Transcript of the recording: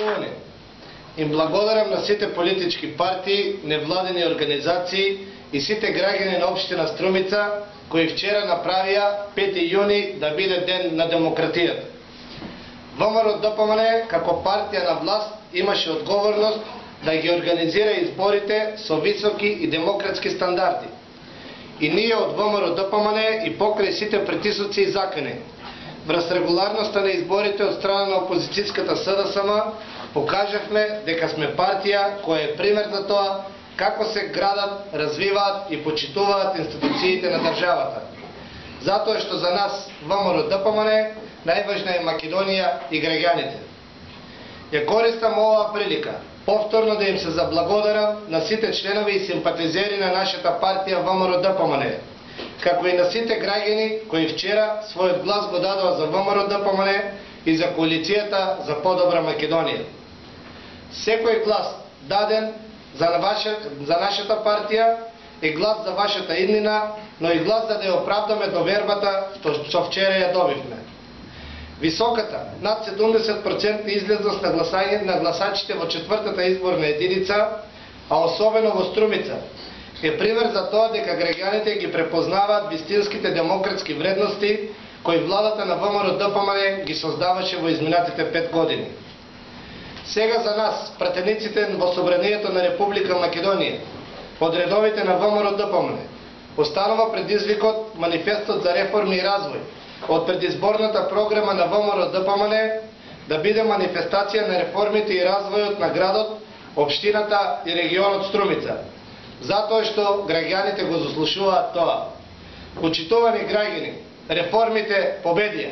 Почитувани, им благодарам на сите политички партии, невладени организации и сите граѓани на општина Струмица, кои вчера направија 5 јуни да биде ден на демократијата. ВМРО-ДПМН како партија на власт имаше одговорност да ги организира изборите со високи и демократски стандарди. И ние од ВМРО-ДПМН и покрај сите притисоци и закани, врз регуларноста на изборите од страна на опозицијската СДСМ, покажавме дека сме партија која е пример за тоа како се градат, развиваат и почитуваат институциите на државата. Затоа што за нас ВМРО-ДПМН најважна е Македонија и граѓаните. Ја користам оваа прилика повторно да им се заблагодарам на сите членови и симпатизери на нашата партија ВМРО-ДПМН, како и на сите граѓани кои вчера својот глас го дадоа за ВМРО-ДПМН и за коалицијата за подобра Македонија. Секој глас даден за нашата партија е глас за вашата иднина, но и глас за да ја оправдаме довербата што вчера ја добивме. Високата, над 70% излезност на гласачите во четвртата изборна единица, а особено во Струмица, е пример за тоа дека граѓаните ги препознаваат вистинските демократски вредности кои владата на ВМРО-ДПМН ги создаваше во изминатите 5 години. Сега за нас, пратениците во Собранието на Република Македонија, од редовите на ВМРО-ДПМН, останува предизвикот Манифестот за реформи и развој од предизборната програма на ВМРО-ДПМН да биде манифестација на реформите и развојот на градот, општината и регионот Струмица, затоа што граѓаните го заслушуваат тоа. Почитувани граѓани, реформите победија!